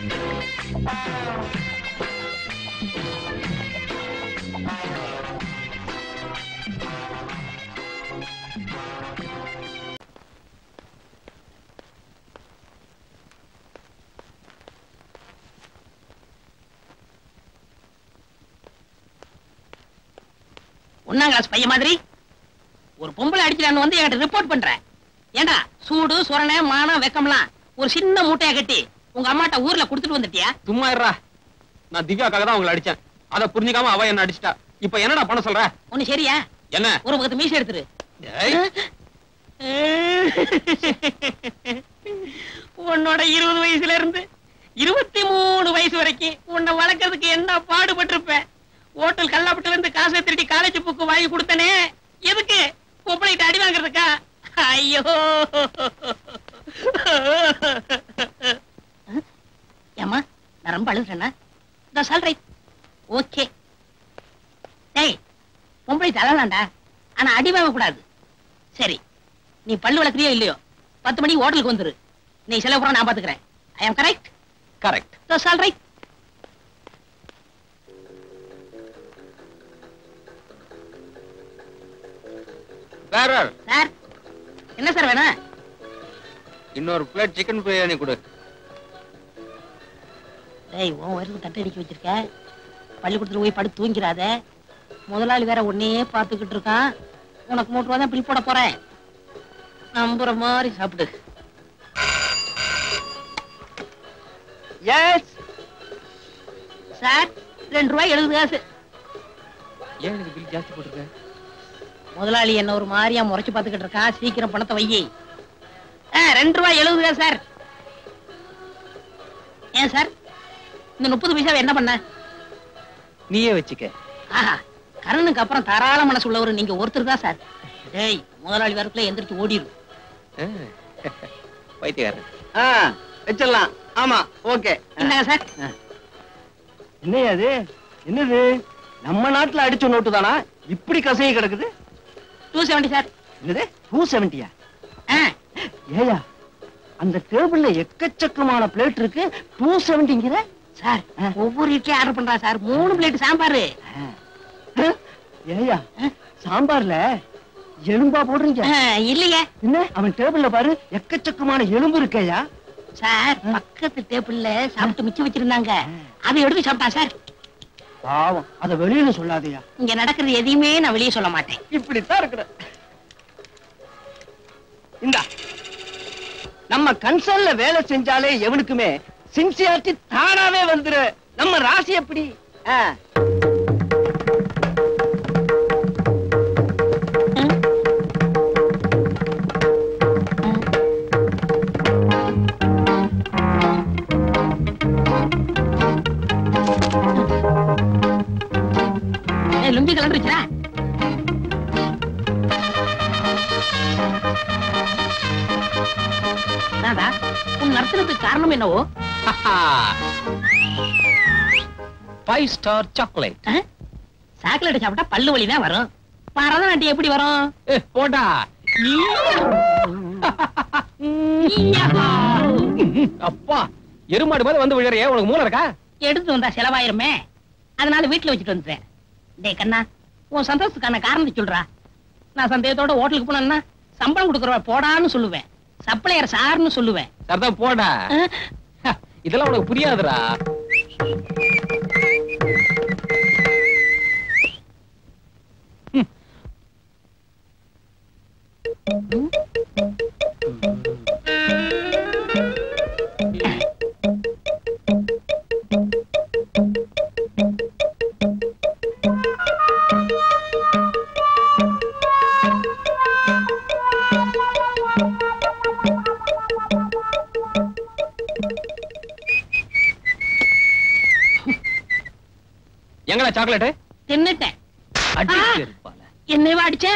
ஒன்னாம் கிளாஸ் பையன் மாதிரி ஒரு பொம்பளை அடிக்கிறான்னு வந்து என்கிட்ட ரிப்போர்ட் பண்ற. ஏண்டா சூடு சொரணை மானம் வெக்கம்லாம் ஒரு சின்ன மூட்டையா கட்டி உங்க அம்மாட்ட ஊர்ல குடுத்துட்டு வந்துட்டியா? சும்மா இருடா. நான் திவ்யாக்காக தான் உங்களை அடிச்சேன். அதை புரிஞ்சுக்காம அவ என்ன அடிச்சிட்டா. இப்ப என்னடா பண்ண சொல்ற? ஒண்ணு சரியா? என்ன? ஒரு பக்கத்து மீசை எடுத்துரு. உன்னோட 20 வயசுல இருந்து 23 வயசு வரைக்கும் உன்னை வளர்க்கறதுக்கு என்ன பாடுபட்டிருப்பேன். ஹோட்டல் கல்லாப்பட்டுல இருந்து காசை திருடி காலேஜ் புக்கு வாங்கி கொடுத்தனே, எதுக்கு? பொம்பளைகிட்ட அடி வாங்குறதுக்கா? ஐயோ ஏமா, நான் ரொம்ப அழுதுறேன்னா ஓகே. டேய், பொம்பளை தள்ளலாம்டா, ஆனா அடி வாங்க கூடாது. சரி, நீ பல்லு வளர்க்குறியோ இல்லையோ 10 மணிக்கு ஹோட்டலுக்கு வந்துரு. நீ செலவு கூட நான் பாத்துக்கிறேன். I am correct? Correct. That's all right. Sir, என்ன சார் வேணும்? இன்னொரு பிளேட் சிக்கன் பிரியாணி கொடு. டேய், உன் வயிறுக்கு தட்டை அடிக்க வச்சிருக்க. பள்ளிக்கூடத்துல போய் படுத்து தூங்கிறாத. முதலாளி வேற உன்னையே பார்த்துக்கிட்டு இருக்கான். உனக்கு 3 ரூபா தான் பில் போட போறேன். நம்புற மாதிரி சாப்பிடு. எஸ் சார், 2 ரூபாய் 70 காசு. ஏன் எனக்கு பில் ஜாஸ்தி போட்டுருக்க? முதலாளி என்ன ஒரு மாதிரியா முறைச்சு பார்த்துக்கிட்டு இருக்கான். சீக்கிரம் பணத்தை வையி. 2 ரூபாய் 70 காசு சார். ஏன் சார், இந்த 30 பைசாவை என்ன பண்ண? நீயே வச்சுக்க. ஆஹா, கரனுக்கு அப்புறம் தாராள மனசு உள்ளவர் நீங்க ஒருத்தர் தான் சார். டேய், முதலாளி வரக்குள்ள எந்திரிச்சு ஓடிடும். வைத்தியக்காரன் வச்சிடலாம். ஆமா, ஓகே. என்னங்க சார்? என்னையா அது? என்னது? நம்ம நாட்டுல அடிச்ச நோட்டு தானா இப்படி கசையை கிடக்குது? 270 சார். என்னது 270? ஏயா, அந்த டேபிள்ல எக்கச்சக்கமான பிளேட் இருக்கு. 270ங்கிற சார்? ஒவ்வொரு இட்லி ஆர்டர் பண்றா சார். 3 பிளேட் சாம்பார். ஏயா, சாம்பார்ல எலும்பா போடுறீங்க? இல்லையே. என்ன, அவன் டேபிள்ல பாரு, எக்கச்சக்கமான எலும்பு இருக்கையா சார்? பக்கத்து டேபிள்ல சாப்பிட்டு மிச்சம் வச்சிருந்தாங்க, அதை எடுத்து சாப்பிட்டான் சார். பாவம், அத வெளியில சொல்லாதயா. இங்க நடக்கிறது எதையுமே நான் வெளியே சொல்ல மாட்டேன். இப்படித்தான் இருக்கிற. இந்த நம்ம கன்சர்ன்ல வேலை செஞ்சாலே எவனுக்குமே சின்சியாரிட்டி தானாவே வந்துரு. நம்ம ராசி எப்படி? லுங்கி கலந்துருச்சா? உன் நர்த்தனத்துக்கு காரணம் என்னவோ? 5 ஸ்டார் சாக்லேட். சாக்லேட் சாப்பிட்டா பல்லு வலி தான் வரும். பரதநாட்டியம் எப்படி வரும்? போடா. அப்பா, எருமாடு மாதிரி வந்து விழறியே, உனக்கு மூளை இருக்கா? எடுத்து வந்தா செலவாயிருமே, அதனால வீட்டுல வச்சுட்டு வந்துட்டேன். டே கண்ணா, உன் சந்தோஷத்துக்கான காரணத்தை சொல்றா. நான் சந்தேகத்தோட ஹோட்டலுக்கு போனேன்னா சம்பளம் கொடுக்குறவ போடான்னு சொல்லுவேன், சப்ளையர் சார்னு சொல்லுவேன். சரிதான், போடா. இதெல்லாம் உனக்கு புரியாதுடா. எங்கடா சாக்லேட்? தின்னுட்டேன். என்னைவா அடிச்ச?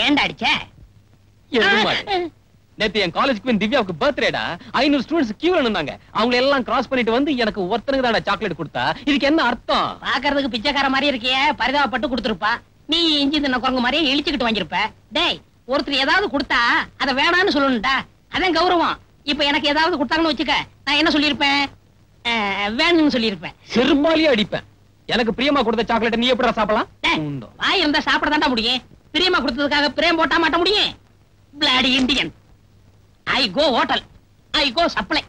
ஏண்டா அடிச்ச? நேத்து என் காலேஜ்க்கு திவ்யாவுக்கு பர்த்டேடா. 500 ஸ்டூடெண்ட்ஸ் கியூல நின்னாங்க. அவங்க எல்லாம் கிராஸ் பண்ணிட்டு வந்து எனக்கு ஒருத்தனுக்கு தான் சாக்லேட் கொடுத்தா. இதுக்கு என்ன அர்த்தம்? பாக்குறதுக்கு பிச்சைக்கார மாதிரி இருக்கியே, பரிதாபப்பட்டு கொடுத்துருப்பா. நீ இஞ்சி தின்ன குரங்கு மாதிரியே இழிச்சுக்கிட்டு வாங்கிருப்ப. டேய், ஒருத்தர் ஏதாவது கொடுத்தா அத வேணான்னு சொல்லணும்டா, அதான் கௌரவம். இப்ப எனக்கு ஏதாவது கொடுத்தாங்கன்னு வச்சுக்க, நான் என்ன சொல்லியிருப்பேன்? வேணும்னு சொல்லியிருப்பேன். செருப்பாலியே அடிப்பேன். எனக்கு பிரியமா கொடுத்த சாக்லேட் நீ எப்படா சாப்பிடலாம்? வாய் இருந்தா சாப்பிட தாண்டா முடியும். பிரியமா கொடுத்ததுக்காக பிரேம் போட்டா மாட்ட முடியும்? Bloody Indian. I go hotel, I go supply.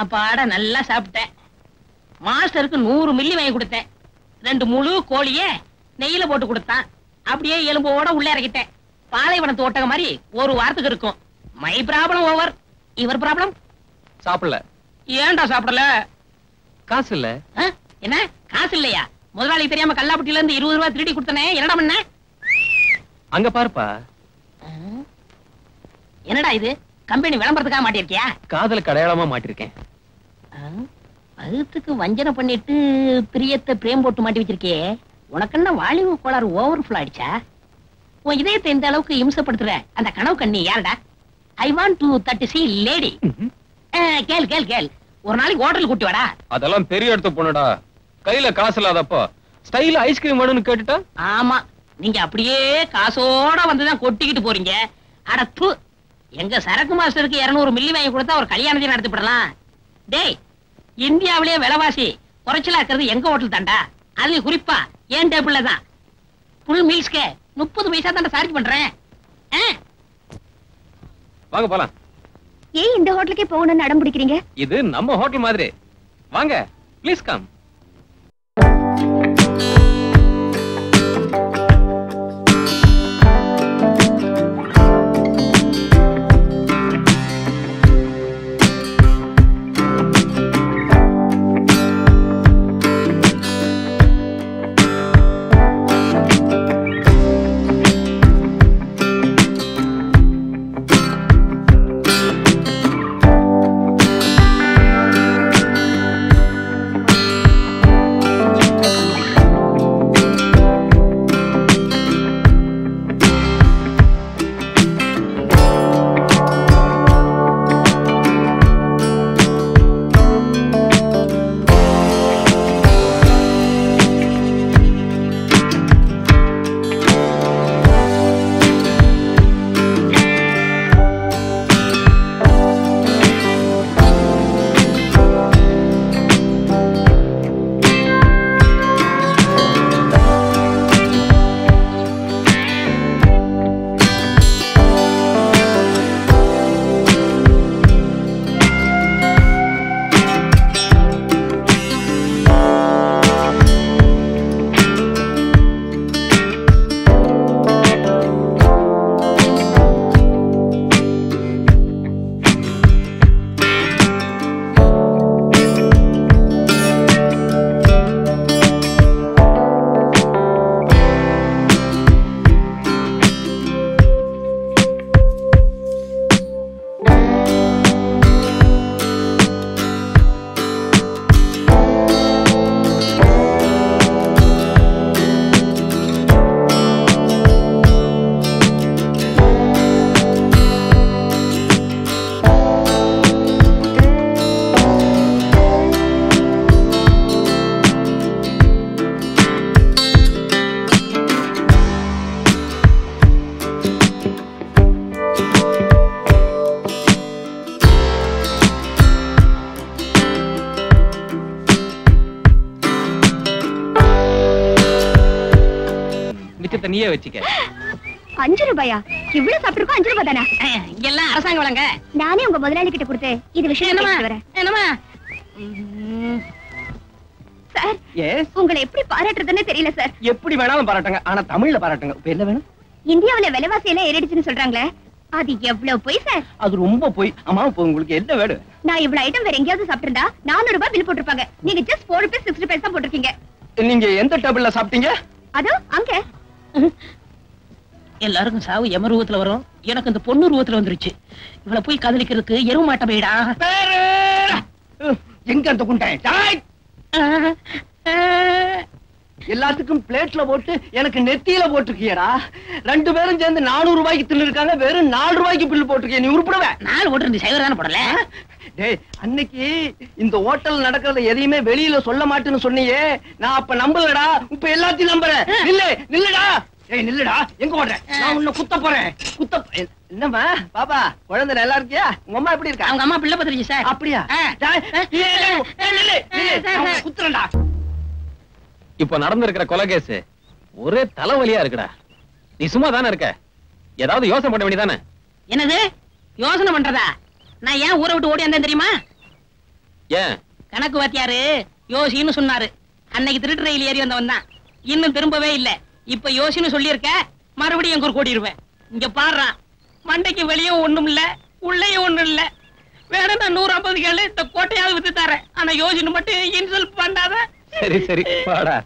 அப்பாட நல்லா சாப்பிட்டேன். மாஸ்டருக்கு 100 மில்லி வாங்கி கொடுத்தேன். 2 முழு கோழிய நெய்யில போட்டு கொடுத்தான். அப்படியே எலும்போட உள்ள இறக்கிட்டேன். பாலைவனத்து ஒட்டக மாதிரி ஒரு வாரத்துக்கு இருக்கும். My problem over. இவர் ப்ராப்ளம் சாப்பிடல. ஏன்டா சாப்பிடல? காசு இல்ல. என்ன காசு இல்லையா? முதலாளி தெரியாம கல்லாப்பட்டியில இருந்து 20 ரூபாய் திருடி கொடுத்தனே, என்னடா பண்ண? அங்க பாருப்பா. என்னடா இது? கம்பெனி விளம்பரத்துக்காக மாட்டிருக்கியா? காதலுக்கு அடையாளமா மாட்டிருக்கேன். அதுக்கு வஞ்சனை பண்ணிட்டு பிரியத்தை பிரேம் போட்டு மாட்டி வச்சிருக்கே. உனக்கு என்ன வாலிப கோளாறு ஓவர்ஃப்ளோ ஆயிடுச்சா? உன் இதயத்தை இந்த அளவுக்கு இம்சப்படுத்துற அந்த கனவு கண்ணி யாருடா? I want to that C lady. கேள் கேள் கேள், ஒரு நாளைக்கு ஹோட்டல் கூட்டி வாடா. அதெல்லாம் பெரிய இடத்து பொண்ணுடா. கையில காசு இல்லாதப்போ ஸ்டைல் ஐஸ்கிரீம் வேணும்னு கேட்டுட்டா? ஆமா, நீங்க அப்படியே காசோட வந்துதான் கொட்டிக்கிட்டு போறீங்க. அடத்து, எங்க சரக்கு மாஸ்டருக்கு 200 மில்லி வாங்கி கொடுத்தா ஒரு கல்யாணத்தை நடத்திவிடலாம். டேய், இந்தியாவிலேயே விலைவாசி குறைச்சலா இருக்கிறது எங்க ஹோட்டல் தாண்டா. அது குறிப்பா ஏன் டேபிள்ல தான். ஃபுல் மீல்ஸ்க்கு 30 பைசா தாண்டா சார்ஜ் பண்றேன். வாங்க போலாம். ஏன் இந்த ஹோட்டலுக்கே போகணும்னு அடம் பிடிக்கிறீங்க? இது நம்ம ஹோட்டல் மாதிரி. வாங்க, ப்ளீஸ் கம். மிச்சத்தை நீயே வச்சுக்க. 5 ரூபாயா? இவ்வளவு சாப்பிட்டுருக்கோம். 5 ரூபாய் தானே? எல்லாம் அரசாங்க வழங்க. நானே உங்க முதலாளி கிட்ட கொடுத்து இது விஷயம் வரேன். என்னமா சார், எஸ், உங்களை எப்படி பாராட்டுறதுன்னு தெரியல சார். எப்படி வேணாலும் பாராட்டுங்க, ஆனா தமிழ்ல பாராட்டுங்க. இப்ப என்ன வேணும்? இந்தியாவுல விலைவாசி எல்லாம் ஏறிடுச்சுன்னு சொல்றாங்களே, அது எவ்வளவு போய் சார்? அது ரொம்ப போய். ஆமா, இப்ப உங்களுக்கு என்ன வேணும்? நான் இவ்வளவு ஐட்டம் வேற எங்கேயாவது சாப்பிட்டிருந்தா 400 ரூபாய் பில் போட்டிருப்பாங்க. நீங்க ஜஸ்ட் 4 rupees 60 paise தான் போட்டிருக்கீங்க. நீங்க எந்த டேபிள்ல சாப்பிட்டீங்க? அதோ அங்க. எல்லாருக்கும் சாவு எமருவத்துல வரும், எனக்கு இந்த பொண்ணு ரூபத்துல வந்துருச்சு. இவளை போய் காதலிக்கிறதுக்கு எருவு மாட்ட போயிடா. எங்க அந்த குண்டை? எல்லாத்துக்கும் பிளேட்ல போட்டு எனக்கு நெத்தியில போட்டுருக்கியடா. 2 பேரும் சேர்ந்து 400 ரூபாய்க்கு தின்னு இருக்காங்க, வெறும் 4 ரூபாய்க்கு பில்லு போட்டுருக்கிய. நீ உருப்பிடுவ? 4 போட்டு சைவர் தானே போடல. டேய், அன்னைக்கு இந்த ஹோட்டல் நடக்கிறத எதையுமே வெளியில சொல்ல மாட்டேன்னு சொன்னியே, நான் அப்ப நம்பலடா. இப்ப எல்லாத்தையும் நம்புறேன். நில்லுடா. ஏய் நில்லுடா. எங்க ஓடுற? நான் உன்னை குத்த போறேன். என்னம்மா பாப்பா, குழந்தை நல்லா இருக்கியா? உங்க அம்மா எப்படி இருக்கா? அவங்க அம்மா பிள்ளை பத்திரிச்சு சார். அப்படியா? குத்துறா. இப்ப நடந்திருக்கிற கொலை கேஸ் ஒரே தலைவலியா இருக்குடா. நீ சும்மா தானே இருக்க, ஏதாவது யோசனை பண்ண வேண்டியதானே? என்னது யோசனை பண்றதா? நான் ஏன் ஊரை விட்டு ஓடி வந்தேன் தெரியுமா? ஏன்? கணக்கு வாத்தியாரு யோசின்னு சொன்னாரு. அன்னைக்கு திருட்டு ரயில் ஏறி வந்தவன் தான், இன்னும் திரும்பவே இல்ல. இப்ப யோசின்னு சொல்லியிருக்க, மறுபடியும் எங்க கூட்டிடுவேன். இங்க பாடுறான், மண்டைக்கு வெளியே ஒண்ணும் இல்ல, உள்ளேயும் ஒண்ணும் இல்ல. வேற நான் 150 கேளு, இந்த கோட்டையாவது வித்து தரேன். ஆனா யோசின்னு மட்டும் இன்சல்ட் பண்ணாத. சரி வாடா.